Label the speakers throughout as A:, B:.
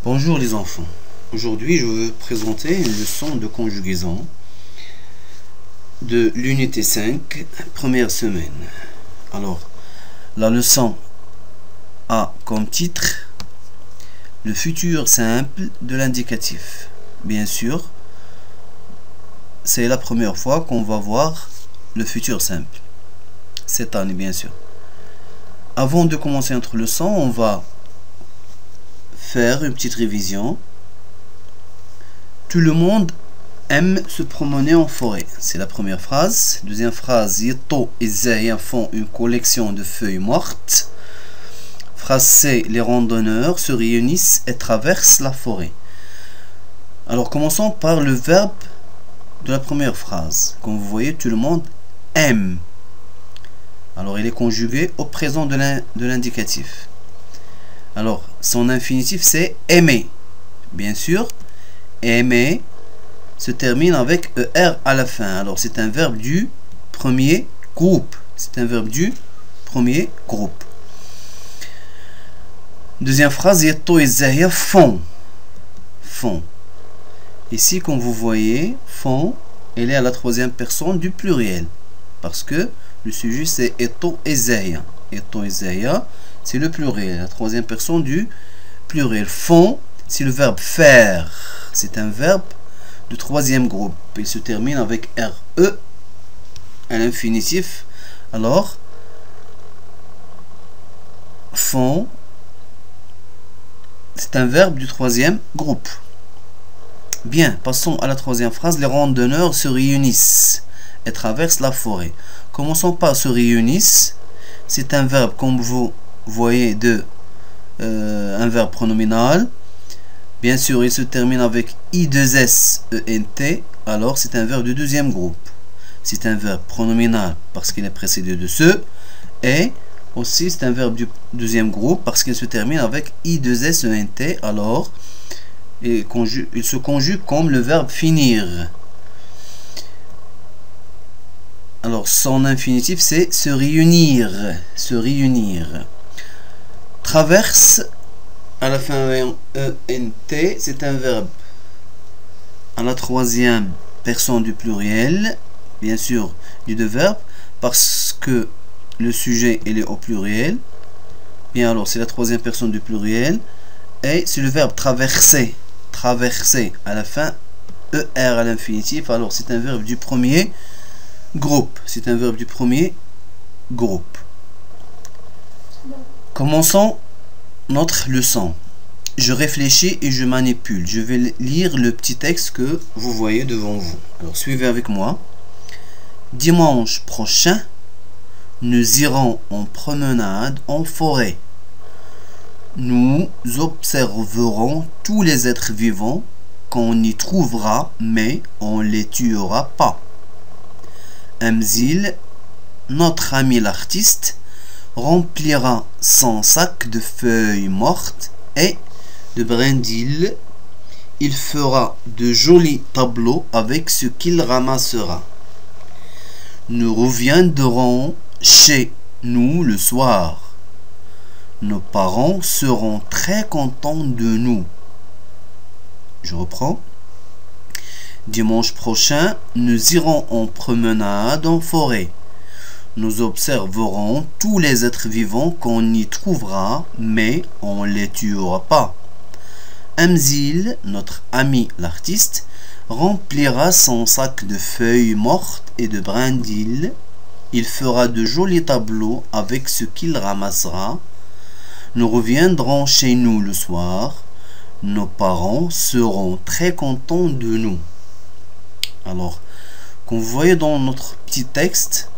A: Bonjour les enfants. Aujourd'hui, je vais vous présenter une leçon de conjugaison de l'unité 5, première semaine. Alors, la leçon a comme titre le futur simple de l'indicatif. Bien sûr, c'est la première fois qu'on va voir le futur simple. Cette année, bien sûr. Avant de commencer notre leçon, on va faire une petite révision. Tout le monde aime se promener en forêt. C'est la première phrase. Deuxième phrase, Yeto et Zaya font une collection de feuilles mortes. Phrase C, les randonneurs se réunissent et traversent la forêt. Alors commençons par le verbe de la première phrase. Comme vous voyez, tout le monde aime. Alors il est conjugué au présent de l'indicatif. Alors son infinitif c'est aimer. Bien sûr, aimer se termine avec ER à la fin. Alors c'est un verbe du premier groupe. C'est un verbe du premier groupe. Deuxième phrase, Yeto et Zaya font. Font. Ici, comme vous voyez, font, elle est à la troisième personne du pluriel. Parce que le sujet c'est Yeto et Zaya. Yeto et Zaya, c'est le pluriel, la troisième personne du pluriel. Font, c'est le verbe faire. C'est un verbe de troisième groupe. Il se termine avec RE à l'infinitif. Alors, font, c'est un verbe du troisième groupe. Bien, passons à la troisième phrase. Les randonneurs se réunissent et traversent la forêt. Commençons par se réunissent. C'est un verbe, comme vous voyez, un verbe pronominal. Bien sûr, il se termine avec I2SENT. Alors, c'est un verbe du deuxième groupe. C'est un verbe pronominal parce qu'il est précédé de ce. Et aussi, c'est un verbe du deuxième groupe parce qu'il se termine avec I2SENT. Alors, il se conjugue comme le verbe finir. Alors, son infinitif, c'est se réunir. Se réunir. Traverse, à la fin ENT, c'est un verbe à la troisième personne du pluriel. Bien sûr, du deux verbes, parce que le sujet, il est au pluriel. Bien, alors, c'est la troisième personne du pluriel. Et c'est le verbe traverser. Traverser, à la fin, ER à l'infinitif. Alors, c'est un verbe du premier groupe. C'est un verbe du premier groupe. Commençons notre leçon. Je réfléchis et je manipule. Je vais lire le petit texte que vous voyez devant vous. Alors, suivez avec moi. Dimanche prochain, nous irons en promenade en forêt. Nous observerons tous les êtres vivants qu'on y trouvera, mais on ne les tuera pas. Amzil, notre ami l'artiste, remplira son sac de feuilles mortes et de brindilles. Il fera de jolis tableaux avec ce qu'il ramassera. Nous reviendrons chez nous le soir. Nos parents seront très contents de nous. Je reprends. Dimanche prochain, nous irons en promenade en forêt. Nous observerons tous les êtres vivants qu'on y trouvera, mais on ne les tuera pas. Amzil, notre ami l'artiste, remplira son sac de feuilles mortes et de brindilles. Il fera de jolis tableaux avec ce qu'il ramassera. Nous reviendrons chez nous le soir. Nos parents seront très contents de nous. Alors, comme vous voyez dans notre petit texte,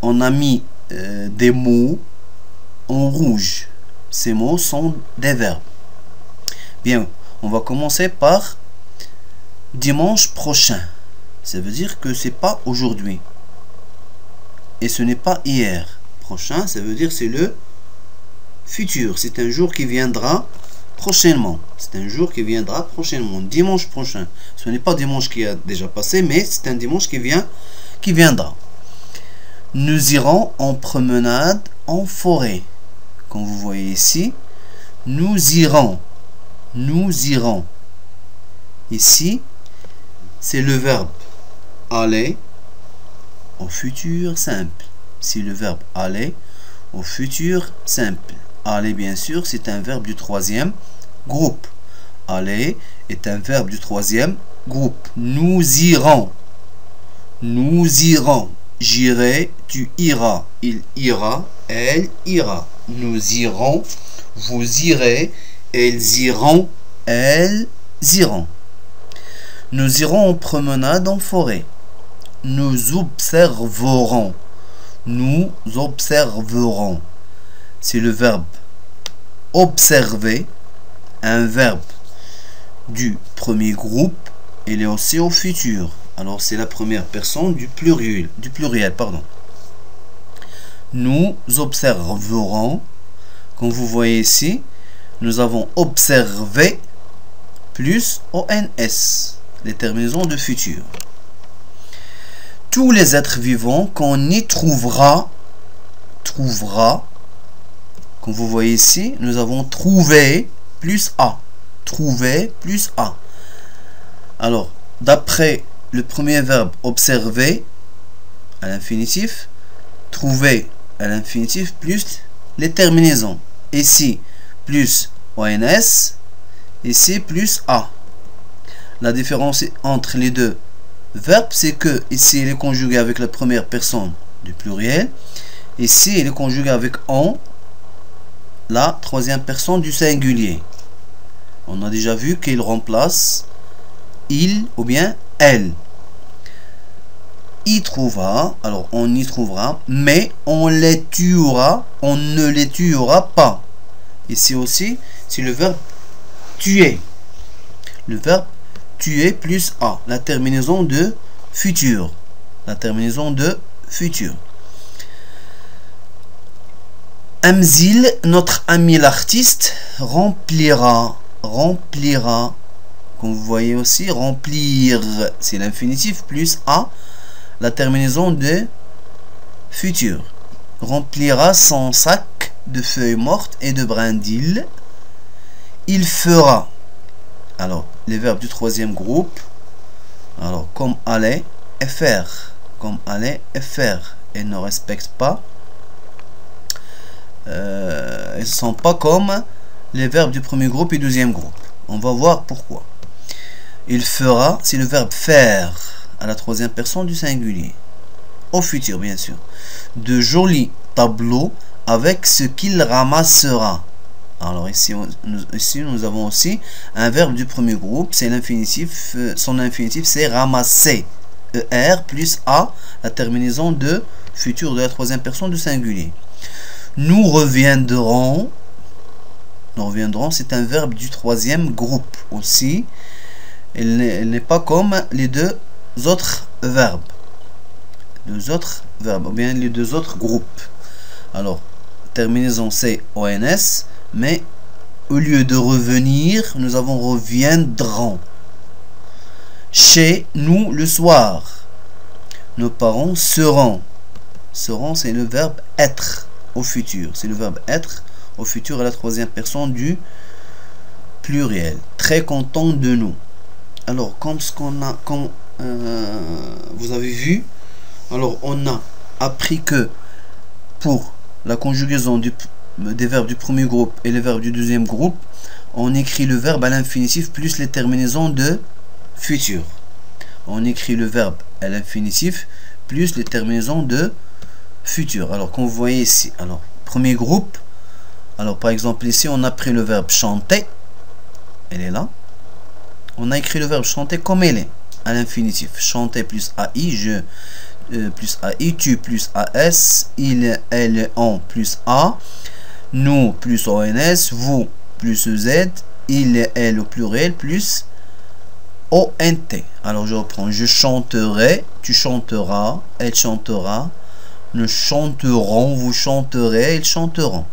A: on a mis des mots en rouge. Ces mots sont des verbes. Bien, on va commencer par dimanche prochain. Ça veut dire que c'est pas aujourd'hui. Et ce n'est pas hier. Prochain, ça veut dire c'est le futur. C'est un jour qui viendra prochainement. C'est un jour qui viendra prochainement. Dimanche prochain. Ce n'est pas dimanche qui a déjà passé, mais c'est un dimanche qui viendra. Nous irons en promenade en forêt. Comme vous voyez ici, nous irons. Nous irons. Ici, c'est le verbe aller au futur simple. C'est le verbe aller au futur simple. Aller, bien sûr, c'est un verbe du troisième groupe. Aller est un verbe du troisième groupe. Nous irons. Nous irons. J'irai, tu iras. Il ira, elle ira. Nous irons, vous irez, elles iront, elles iront. Nous irons en promenade en forêt. Nous observerons. Nous observerons. C'est le verbe observer, un verbe du premier groupe. Il est aussi au futur. Alors c'est la première personne du pluriel, pardon. Nous observerons. Comme vous voyez ici, nous avons observé plus ONS, les terminaisons de futur. Tous les êtres vivants qu'on y trouvera, comme vous voyez ici, nous avons trouvé plus A. Trouver plus A. Alors, d'après le premier verbe observer à l'infinitif, trouver à l'infinitif plus les terminaisons. Ici, plus ONS, ici, plus A. La différence entre les deux verbes, c'est que ici, il est conjugué avec la première personne du pluriel. Ici, il est conjugué avec on, la troisième personne du singulier. On a déjà vu qu'il remplace il ou bien elle. Y trouvera, alors on y trouvera, mais on les tuera, on ne les tuera pas. Ici aussi, c'est le verbe tuer. Le verbe tuer plus A, la terminaison de futur. La terminaison de futur. Amzil, notre ami l'artiste, remplira, comme vous voyez aussi, remplir, c'est l'infinitif plus A, la terminaison de futur. Remplira son sac de feuilles mortes et de brindilles. Il fera, alors les verbes du troisième groupe, alors comme aller et faire, comme aller et faire, elles ne respectent pas, elles ne sont pas comme les verbes du premier groupe et deuxième groupe. On va voir pourquoi. Il fera, c'est le verbe faire à la troisième personne du singulier. Au futur, bien sûr. De jolis tableaux avec ce qu'il ramassera. Alors ici, nous avons aussi un verbe du premier groupe. C'est l'infinitif. Son infinitif, c'est ramasser. ER plus A, la terminaison de futur de la troisième personne du singulier. Nous reviendrons. Nous reviendrons, c'est un verbe du troisième groupe aussi. Il n'est pas comme les deux autres verbes. Ou bien les deux autres groupes. Alors, terminaison c'est ONS, mais au lieu de revenir, nous avons reviendront. Chez nous le soir. Nos parents seront. Seront, c'est le verbe être au futur. C'est le verbe être au futur à la troisième personne du pluriel. Très content de nous. Alors, comme ce qu'on a, vous avez vu, alors on a appris que pour la conjugaison des verbes du premier groupe et les verbes du deuxième groupe, on écrit le verbe à l'infinitif plus les terminaisons de futur. On écrit le verbe à l'infinitif plus les terminaisons de futur. Alors, comme vous voyez ici, alors, premier groupe, alors par exemple ici, on a pris le verbe chanter, elle est là. On a écrit le verbe chanter comme elle est, à l'infinitif. Chanter plus AI, je plus AI, tu plus AS, il, elle, on plus A, nous plus ONS, vous plus Z, il, elle au pluriel plus ONT. Alors je reprends, je chanterai, tu chanteras, elle chantera, nous chanterons, vous chanterez, ils chanteront.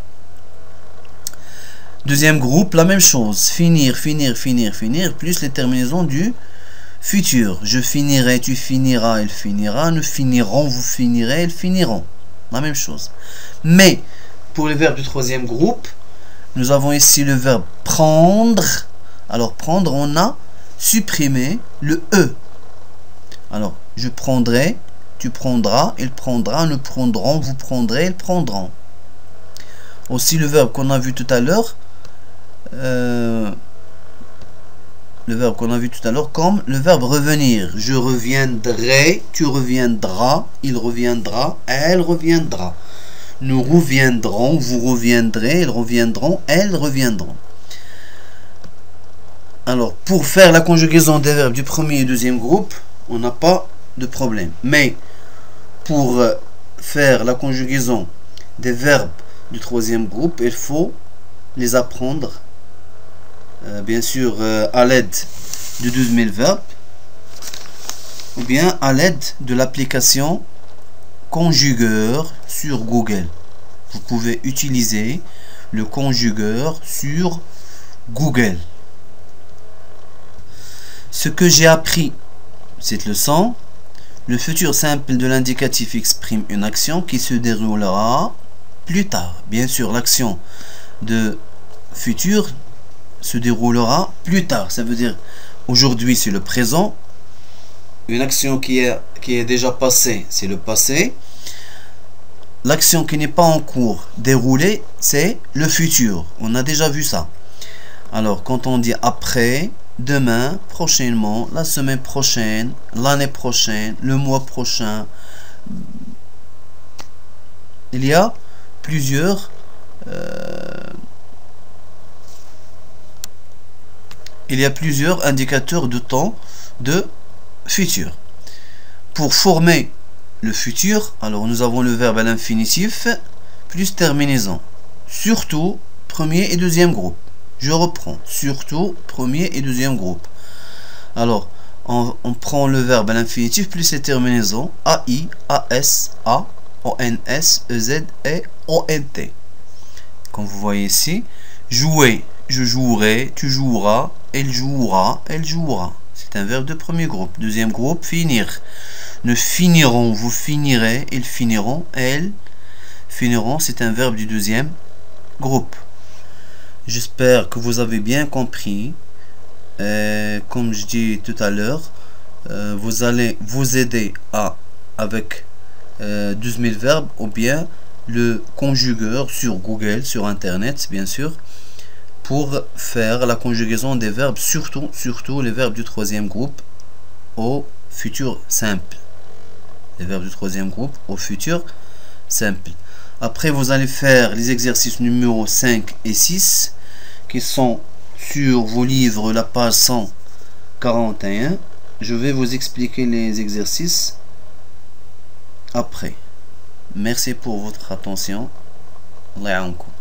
A: Deuxième groupe, la même chose. Finir, finir, finir, finir, plus les terminaisons du futur. Je finirai, tu finiras, il finira. Nous finirons, vous finirez, ils finiront. La même chose. Mais, pour les verbes du troisième groupe, nous avons ici le verbe prendre. Alors prendre, on a supprimé le E. Alors je prendrai, tu prendras, il prendra, nous prendrons, vous prendrez, ils prendront. Aussi le verbe qu'on a vu tout à l'heure, comme le verbe revenir. Je reviendrai, tu reviendras, il reviendra, elle reviendra. Nous reviendrons, vous reviendrez, ils reviendront, elles reviendront. Alors, pour faire la conjugaison des verbes du premier et deuxième groupe, on n'a pas de problème. Mais pour faire la conjugaison des verbes du troisième groupe, il faut les apprendre, bien sûr, à l'aide de 12 000 verbes, ou bien à l'aide de l'application conjugueur sur Google. Vous pouvez utiliser le conjugueur sur Google. Ce que j'ai appris cette leçon, le futur simple de l'indicatif exprime une action qui se déroulera plus tard. Bien sûr, l'action de futur se déroulera plus tard. Ça veut dire aujourd'hui c'est le présent. Une action qui est déjà passée, c'est le passé. L'action qui n'est pas en cours, déroulée, c'est le futur. On a déjà vu ça. Alors, quand on dit après, demain, prochainement, la semaine prochaine, l'année prochaine, le mois prochain, il y a plusieurs indicateurs de temps de futur. Pour former le futur, alors nous avons le verbe à l'infinitif plus terminaison. Surtout, premier et deuxième groupe. Je reprends. Surtout, premier et deuxième groupe. Alors, on prend le verbe à l'infinitif plus les terminaisons AI, AS, A, ONS, EZ et ONT. Comme vous voyez ici, jouer, je jouerai, tu joueras, elle jouera, elle jouera. C'est un verbe de premier groupe. Deuxième groupe, finir. Nous finirons, vous finirez, ils finiront, elles finiront. C'est un verbe du deuxième groupe. J'espère que vous avez bien compris. Comme je dis tout à l'heure, vous allez vous aider avec 12 000 verbes ou bien le conjugueur sur Google, sur Internet, bien sûr, pour faire la conjugaison des verbes, surtout les verbes du troisième groupe au futur simple. Les verbes du troisième groupe au futur simple. Après, vous allez faire les exercices numéro 5 et 6 qui sont sur vos livres, la page 141. Je vais vous expliquer les exercices après. Merci pour votre attention. Allah ya'awnkoum.